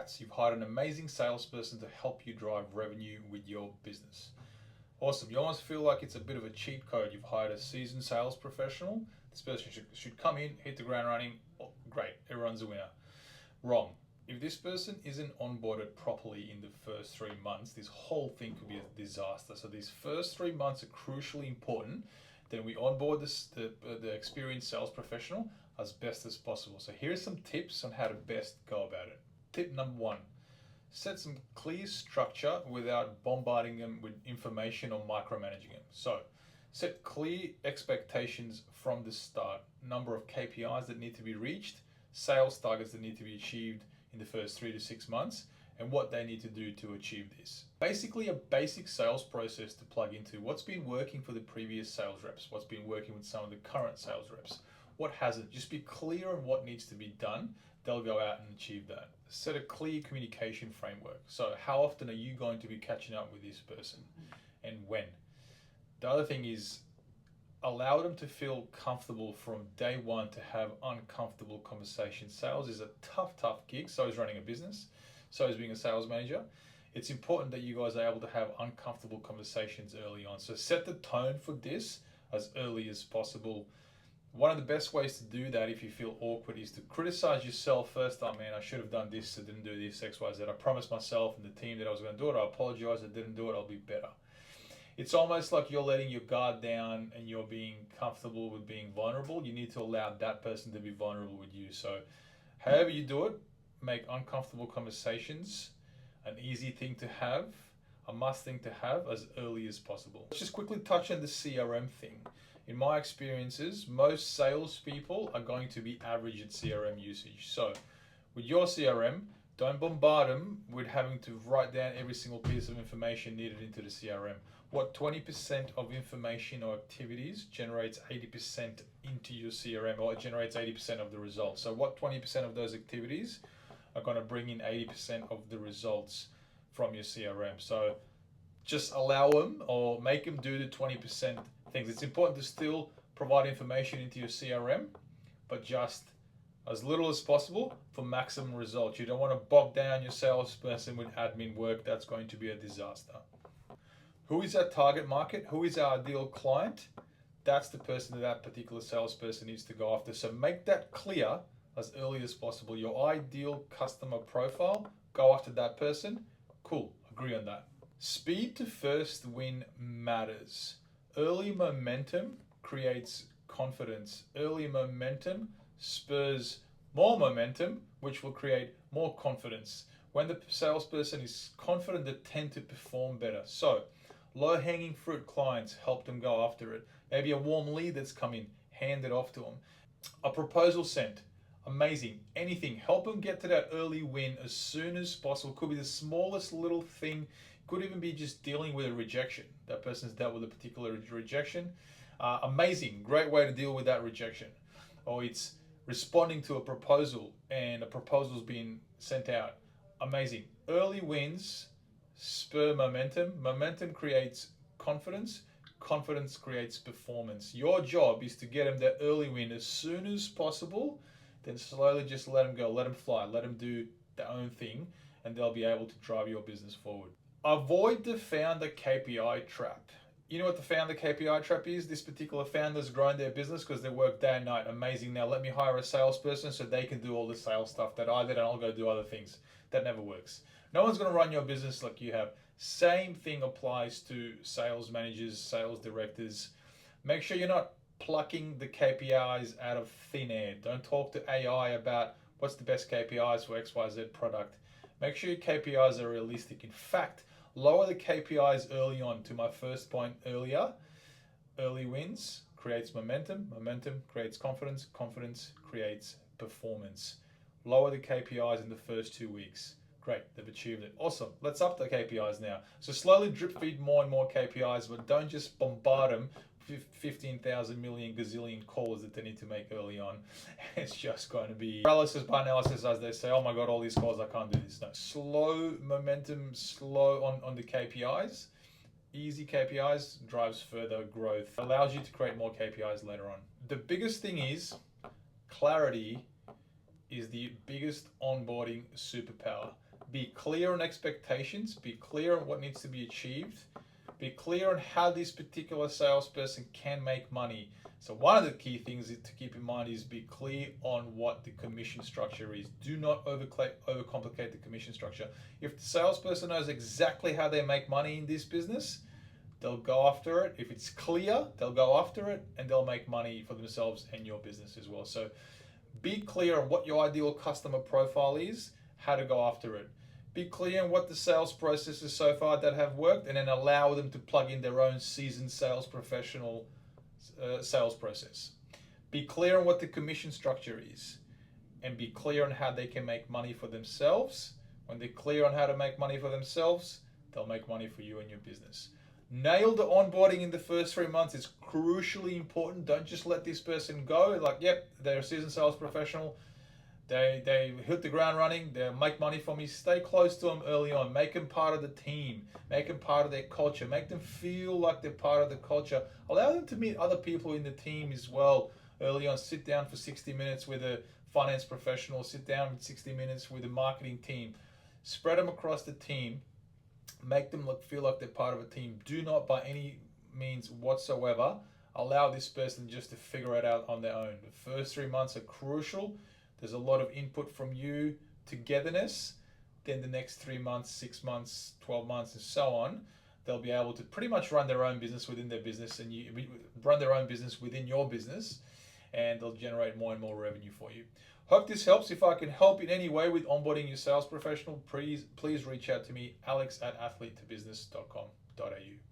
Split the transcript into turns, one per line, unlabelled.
congrats, you've hired an amazing salesperson to help you drive revenue with your business. Awesome. You almost feel like it's a bit of a cheat code. You've hired a seasoned sales professional. This person should come in, hit the ground running. Oh, great, everyone's a winner. Wrong. If this person isn't onboarded properly in the first 3 months, this whole thing could be a disaster. So these first 3 months are crucially important. Then we onboard the experienced sales professional as best as possible. So here's some tips on how to best go about it. Tip number 1, set some clear structure without bombarding them with information or micromanaging them. So set clear expectations from the start. Number of KPIs that need to be reached, sales targets that need to be achieved in the first 3 to 6 months, and what they need to do to achieve this. Basically a basic sales process to plug into. What's been working for the previous sales reps? What's been working with some of the current sales reps? What hasn't? Just be clear on what needs to be done. They'll go out and achieve that. Set a clear communication framework. So how often are you going to be catching up with this person and when? The other thing is allow them to feel comfortable from day one to have uncomfortable conversations. Sales is a tough gig. So is running a business. So is being a sales manager. It's important that you guys are able to have uncomfortable conversations early on. So set the tone for this as early as possible. One of the best ways to do that if you feel awkward is to criticize yourself first. Oh man, I should have done this, I didn't do this, X, Y, Z. I promised myself and the team that I was going to do it. I apologize, I didn't do it, I'll be better. It's almost like you're letting your guard down and you're being comfortable with being vulnerable. You need to allow that person to be vulnerable with you. So however you do it, make uncomfortable conversations an easy thing to have, a must thing to have as early as possible. Let's just quickly touch on the CRM thing. In my experiences, most salespeople are going to be average at CRM usage. So with your CRM, don't bombard them with having to write down every single piece of information needed into the CRM. What 20% of information or activities generates 80% into your CRM, or it generates 80% of the results. So what 20% of those activities are going to bring in 80% of the results from your CRM. So just allow them or make them do the 20% things. It's important to still provide information into your CRM, but just as little as possible for maximum results. You don't want to bog down your salesperson with admin work. That's going to be a disaster. Who is our target market? Who is our ideal client? That's the person that particular salesperson needs to go after. So make that clear as early as possible. Your ideal customer profile, go after that person. Cool, agree on that. Speed to first win matters. Early momentum creates confidence. Early momentum spurs more momentum, which will create more confidence. When the salesperson is confident, they tend to perform better. So low-hanging fruit clients, help them go after it. Maybe a warm lead that's come in, hand it off to them. A proposal sent, amazing. Anything, help them get to that early win as soon as possible. Could be the smallest little thing. Could even be just dealing with a rejection. That person's dealt with a particular rejection. Amazing, great way to deal with that rejection. Or it's responding to a proposal and a proposal's been sent out. Amazing. Early wins spur momentum. Momentum creates confidence. Confidence creates performance. Your job is to get them that early win as soon as possible. Then slowly just let them go. Let them fly. Let them do their own thing, and they'll be able to drive your business forward. Avoid the founder KPI trap. You know what the founder KPI trap is? This particular founder's grown their business because they work day and night. Amazing. Now let me hire a salesperson so they can do all the sales stuff that I did and I'll go do other things. That never works. No one's going to run your business like you have. Same thing applies to sales managers, sales directors. Make sure you're not plucking the KPIs out of thin air. Don't talk to AI about what's the best KPIs for XYZ product. Make sure your KPIs are realistic. In fact, lower the KPIs early on. To my first point earlier, early wins creates momentum. Momentum creates confidence. Confidence creates performance. Lower the KPIs in the first 2 weeks. Great, they've achieved it. Awesome, let's up the KPIs now. So slowly drip feed more and more KPIs, but don't just bombard them with 15,000 million gazillion calls that they need to make early on. It's just going to be paralysis by analysis, as they say. Oh my God, all these calls, I can't do this. No, slow momentum, slow on the KPIs. Easy KPIs drives further growth. Allows you to create more KPIs later on. The biggest thing is clarity is the biggest onboarding superpower. Be clear on expectations, be clear on what needs to be achieved, be clear on how this particular salesperson can make money. So one of the key things to keep in mind is be clear on what the commission structure is. Do not overcomplicate the commission structure. If the salesperson knows exactly how they make money in this business, they'll go after it. If it's clear, they'll go after it and they'll make money for themselves and your business as well. So be clear on what your ideal customer profile is, how to go after it. Be clear on what the sales processes so far that have worked, and then allow them to plug in their own seasoned sales professional sales process. Be clear on what the commission structure is, and be clear on how they can make money for themselves. When they're clear on how to make money for themselves, they'll make money for you and your business. Nail the onboarding in the first 3 months. It's crucially important. Don't just let this person go. Like, yep, they're a seasoned sales professional. They hit the ground running. They make money for me. Stay close to them early on. Make them part of the team. Make them part of their culture. Make them feel like they're part of the culture. Allow them to meet other people in the team as well early on. Sit down for 60 minutes with a finance professional. Sit down for 60 minutes with a marketing team. Spread them across the team. Make them feel like they're part of a team. Do not, by any means whatsoever, allow this person just to figure it out on their own. The first 3 months are crucial. There's a lot of input from you, togetherness. Then the next 3 months, 6 months, 12 months, and so on, they'll be able to pretty much run their own business within their business, and you run their own business within your business, and they'll generate more and more revenue for you. Hope this helps. If I can help in any way with onboarding your sales professional, please reach out to me, alex@athletetobusiness.com.au.